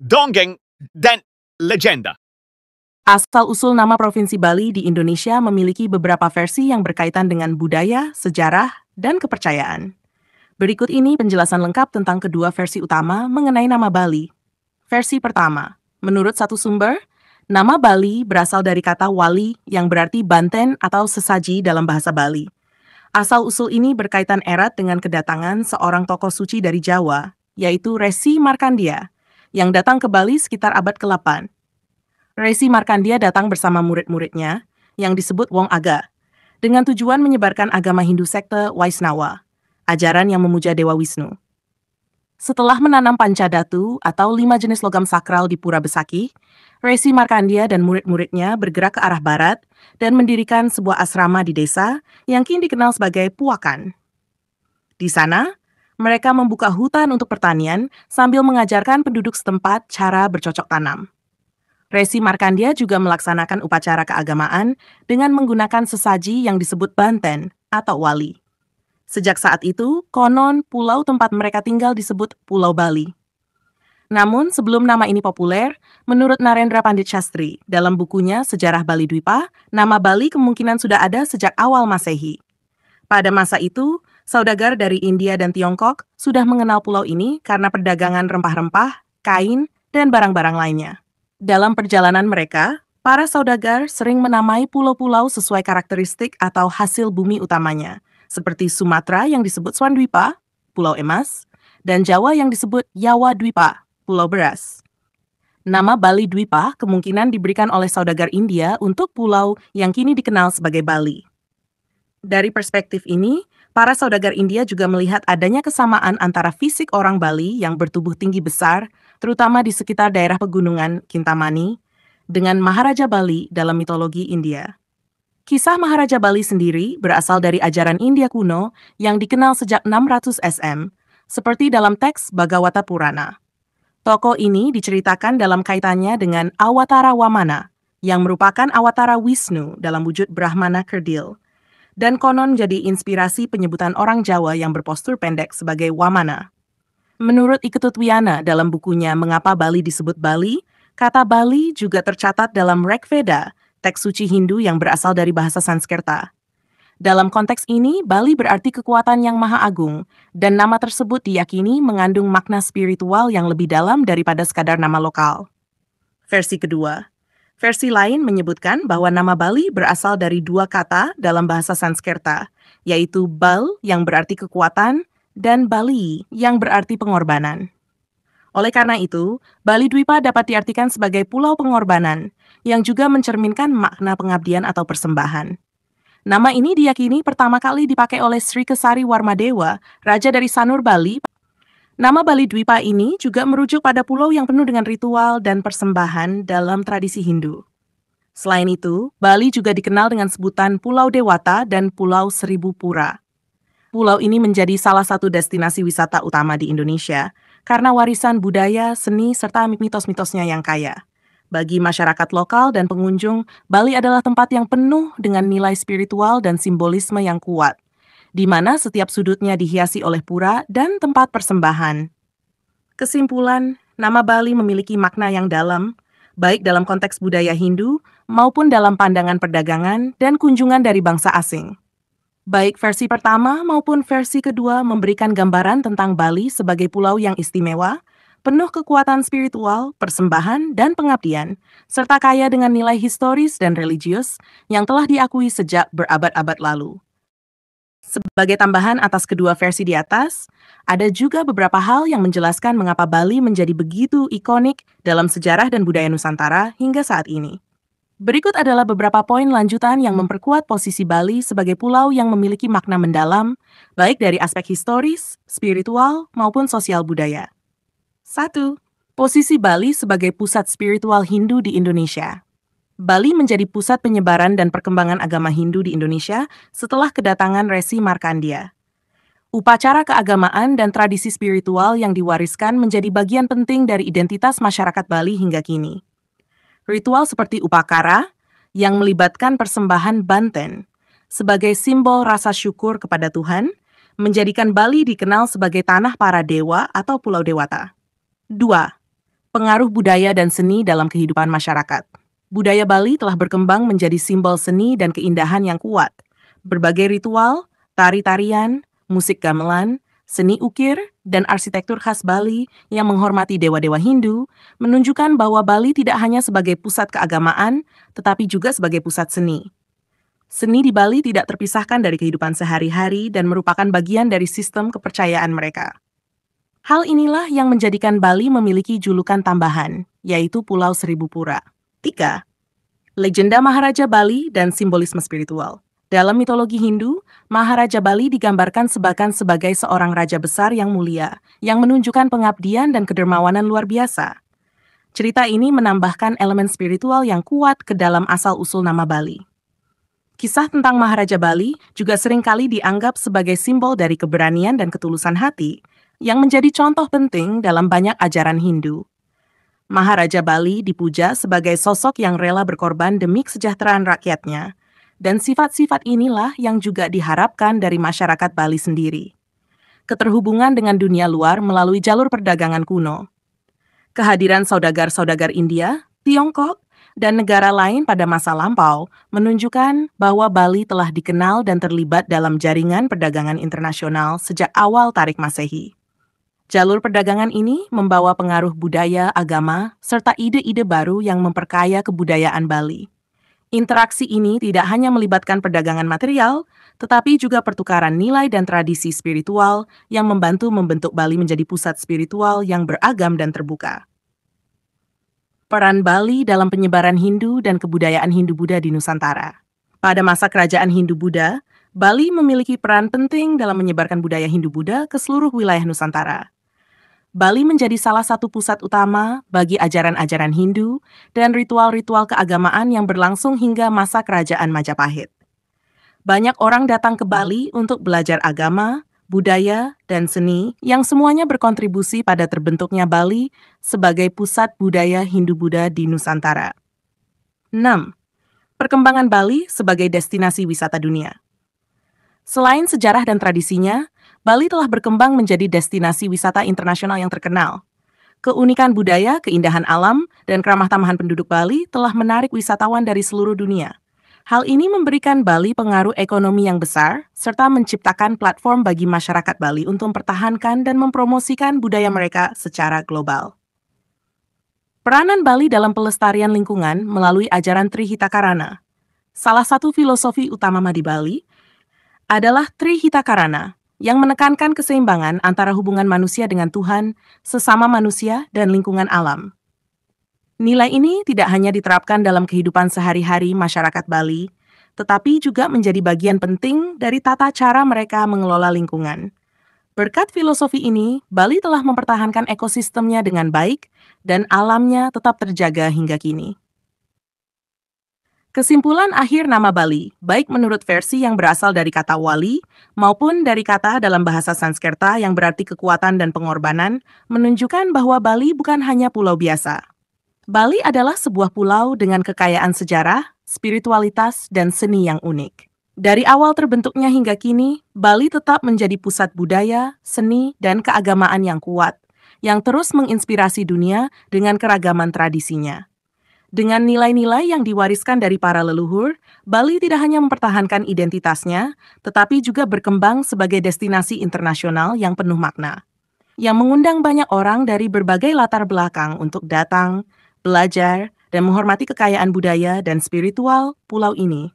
dongeng, dan legenda. Asal-usul nama Provinsi Bali di Indonesia memiliki beberapa versi yang berkaitan dengan budaya, sejarah, dan kepercayaan. Berikut ini penjelasan lengkap tentang kedua versi utama mengenai nama Bali. Versi pertama, menurut satu sumber, nama Bali berasal dari kata wali yang berarti banten atau sesaji dalam bahasa Bali. Asal-usul ini berkaitan erat dengan kedatangan seorang tokoh suci dari Jawa, yaitu Resi Markandia, yang datang ke Bali sekitar abad ke-8. Resi Markandia datang bersama murid-muridnya, yang disebut Wong Aga, dengan tujuan menyebarkan agama Hindu sekte Waisnawa, ajaran yang memuja Dewa Wisnu. Setelah menanam pancadatu atau 5 jenis logam sakral di Pura Besakih, Resi Markandia dan murid-muridnya bergerak ke arah barat dan mendirikan sebuah asrama di desa yang kini dikenal sebagai Puakan. Di sana, mereka membuka hutan untuk pertanian sambil mengajarkan penduduk setempat cara bercocok tanam. Resi Markandia juga melaksanakan upacara keagamaan dengan menggunakan sesaji yang disebut banten atau wali. Sejak saat itu, konon pulau tempat mereka tinggal disebut Pulau Bali. Namun, sebelum nama ini populer, menurut Narendra Pandit Shastri, dalam bukunya Sejarah Bali Dwipa, nama Bali kemungkinan sudah ada sejak awal Masehi. Pada masa itu, saudagar dari India dan Tiongkok sudah mengenal pulau ini karena perdagangan rempah-rempah, kain, dan barang-barang lainnya. Dalam perjalanan mereka, para saudagar sering menamai pulau-pulau sesuai karakteristik atau hasil bumi utamanya, seperti Sumatera yang disebut Swan Dwipa, Pulau Emas, dan Jawa yang disebut Yawa Dwipa, Pulau Beras. Nama Bali Dwipa kemungkinan diberikan oleh saudagar India untuk pulau yang kini dikenal sebagai Bali. Dari perspektif ini, para saudagar India juga melihat adanya kesamaan antara fisik orang Bali yang bertubuh tinggi besar, terutama di sekitar daerah pegunungan Kintamani, dengan Maharaja Bali dalam mitologi India. Kisah Maharaja Bali sendiri berasal dari ajaran India kuno yang dikenal sejak 600 SM, seperti dalam teks Bhagavata Purana. Tokoh ini diceritakan dalam kaitannya dengan Awatara Wamana, yang merupakan awatara Wisnu dalam wujud Brahmana Kerdil, dan konon jadi inspirasi penyebutan orang Jawa yang berpostur pendek sebagai Wamana. Menurut Iketut Wiyana dalam bukunya Mengapa Bali Disebut Bali, kata Bali juga tercatat dalam Rigveda, teks suci Hindu yang berasal dari bahasa Sanskerta. Dalam konteks ini, Bali berarti kekuatan yang maha agung, dan nama tersebut diyakini mengandung makna spiritual yang lebih dalam daripada sekadar nama lokal. Versi kedua. Versi lain menyebutkan bahwa nama Bali berasal dari 2 kata dalam bahasa Sanskerta, yaitu Bal yang berarti kekuatan dan Bali yang berarti pengorbanan. Oleh karena itu, Bali Dwipa dapat diartikan sebagai pulau pengorbanan, yang juga mencerminkan makna pengabdian atau persembahan. Nama ini diyakini pertama kali dipakai oleh Sri Kesari Warmadewa, Raja dari Sanur Bali. Nama Bali Dwipa ini juga merujuk pada pulau yang penuh dengan ritual dan persembahan dalam tradisi Hindu. Selain itu, Bali juga dikenal dengan sebutan Pulau Dewata dan Pulau Seribu Pura. Pulau ini menjadi salah satu destinasi wisata utama di Indonesia karena warisan budaya, seni, serta mitos-mitosnya yang kaya. Bagi masyarakat lokal dan pengunjung, Bali adalah tempat yang penuh dengan nilai spiritual dan simbolisme yang kuat, di mana setiap sudutnya dihiasi oleh pura dan tempat persembahan. Kesimpulan, nama Bali memiliki makna yang dalam, baik dalam konteks budaya Hindu maupun dalam pandangan perdagangan dan kunjungan dari bangsa asing. Baik versi pertama maupun versi kedua memberikan gambaran tentang Bali sebagai pulau yang istimewa, penuh kekuatan spiritual, persembahan, dan pengabdian, serta kaya dengan nilai historis dan religius yang telah diakui sejak berabad-abad lalu. Sebagai tambahan atas kedua versi di atas, ada juga beberapa hal yang menjelaskan mengapa Bali menjadi begitu ikonik dalam sejarah dan budaya Nusantara hingga saat ini. Berikut adalah beberapa poin lanjutan yang memperkuat posisi Bali sebagai pulau yang memiliki makna mendalam, baik dari aspek historis, spiritual, maupun sosial budaya. 1. Posisi Bali sebagai pusat spiritual Hindu di Indonesia. Bali menjadi pusat penyebaran dan perkembangan agama Hindu di Indonesia setelah kedatangan Resi Markandia. Upacara keagamaan dan tradisi spiritual yang diwariskan menjadi bagian penting dari identitas masyarakat Bali hingga kini. Ritual seperti upakara, yang melibatkan persembahan banten, sebagai simbol rasa syukur kepada Tuhan, menjadikan Bali dikenal sebagai tanah para dewa atau Pulau Dewata. 2. Pengaruh budaya dan seni dalam kehidupan masyarakat. Budaya Bali telah berkembang menjadi simbol seni dan keindahan yang kuat. Berbagai ritual, tari-tarian, musik gamelan, seni ukir, dan arsitektur khas Bali yang menghormati dewa-dewa Hindu menunjukkan bahwa Bali tidak hanya sebagai pusat keagamaan, tetapi juga sebagai pusat seni. Seni di Bali tidak terpisahkan dari kehidupan sehari-hari dan merupakan bagian dari sistem kepercayaan mereka. Hal inilah yang menjadikan Bali memiliki julukan tambahan, yaitu Pulau Seribu Pura. 3. Legenda Maharaja Bali dan simbolisme spiritual. Dalam mitologi Hindu, Maharaja Bali digambarkan sebagai seorang raja besar yang mulia, yang menunjukkan pengabdian dan kedermawanan luar biasa. Cerita ini menambahkan elemen spiritual yang kuat ke dalam asal-usul nama Bali. Kisah tentang Maharaja Bali juga seringkali dianggap sebagai simbol dari keberanian dan ketulusan hati, yang menjadi contoh penting dalam banyak ajaran Hindu. Maharaja Bali dipuja sebagai sosok yang rela berkorban demi kesejahteraan rakyatnya, dan sifat-sifat inilah yang juga diharapkan dari masyarakat Bali sendiri. Keterhubungan dengan dunia luar melalui jalur perdagangan kuno. Kehadiran saudagar-saudagar India, Tiongkok, dan negara lain pada masa lampau menunjukkan bahwa Bali telah dikenal dan terlibat dalam jaringan perdagangan internasional sejak awal Tarik Masehi. Jalur perdagangan ini membawa pengaruh budaya, agama, serta ide-ide baru yang memperkaya kebudayaan Bali. Interaksi ini tidak hanya melibatkan perdagangan material, tetapi juga pertukaran nilai dan tradisi spiritual yang membantu membentuk Bali menjadi pusat spiritual yang beragam dan terbuka. Peran Bali dalam penyebaran Hindu dan kebudayaan Hindu-Buddha di Nusantara. Pada masa kerajaan Hindu-Buddha, Bali memiliki peran penting dalam menyebarkan budaya Hindu-Buddha ke seluruh wilayah Nusantara. Bali menjadi salah satu pusat utama bagi ajaran-ajaran Hindu dan ritual-ritual keagamaan yang berlangsung hingga masa kerajaan Majapahit. Banyak orang datang ke Bali untuk belajar agama, budaya, dan seni yang semuanya berkontribusi pada terbentuknya Bali sebagai pusat budaya Hindu-Buddha di Nusantara. 6. Perkembangan Bali sebagai destinasi wisata dunia. Selain sejarah dan tradisinya, Bali telah berkembang menjadi destinasi wisata internasional yang terkenal. Keunikan budaya, keindahan alam, dan keramah tamahan penduduk Bali telah menarik wisatawan dari seluruh dunia. Hal ini memberikan Bali pengaruh ekonomi yang besar, serta menciptakan platform bagi masyarakat Bali untuk mempertahankan dan mempromosikan budaya mereka secara global. Peranan Bali dalam pelestarian lingkungan melalui ajaran Trihitakarana. Salah satu filosofi utama di Bali adalah Trihitakarana, yang menekankan keseimbangan antara hubungan manusia dengan Tuhan, sesama manusia, dan lingkungan alam. Nilai ini tidak hanya diterapkan dalam kehidupan sehari-hari masyarakat Bali, tetapi juga menjadi bagian penting dari tata cara mereka mengelola lingkungan. Berkat filosofi ini, Bali telah mempertahankan ekosistemnya dengan baik, dan alamnya tetap terjaga hingga kini. Kesimpulan akhir nama Bali, baik menurut versi yang berasal dari kata wali, maupun dari kata dalam bahasa Sanskerta yang berarti kekuatan dan pengorbanan, menunjukkan bahwa Bali bukan hanya pulau biasa. Bali adalah sebuah pulau dengan kekayaan sejarah, spiritualitas, dan seni yang unik. Dari awal terbentuknya hingga kini, Bali tetap menjadi pusat budaya, seni, dan keagamaan yang kuat, yang terus menginspirasi dunia dengan keragaman tradisinya. Dengan nilai-nilai yang diwariskan dari para leluhur, Bali tidak hanya mempertahankan identitasnya, tetapi juga berkembang sebagai destinasi internasional yang penuh makna, yang mengundang banyak orang dari berbagai latar belakang untuk datang, belajar, dan menghormati kekayaan budaya dan spiritual pulau ini.